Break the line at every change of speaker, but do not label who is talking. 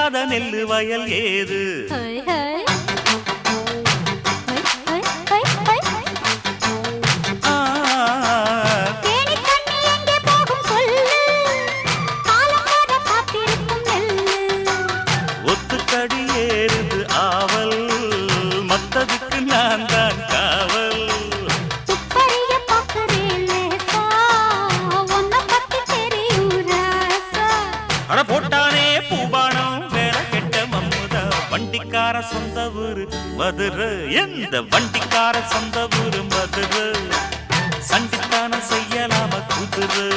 விதைக்காத நெல்லு வயல் ஏது? ஒத்துக்கடி ஏறுது ஆவல், மத்ததுக்கு நான் தான் காவல். அட போட்டானே பூபானம் வேலை கெட்ட மம்முதா. வண்டிக்கார சொந்த ஊரு மதுரை, எந்த வண்டிக்கார சொந்த ஊரு மதுரை. சண்டித்தான செய்யலாம குதிரை.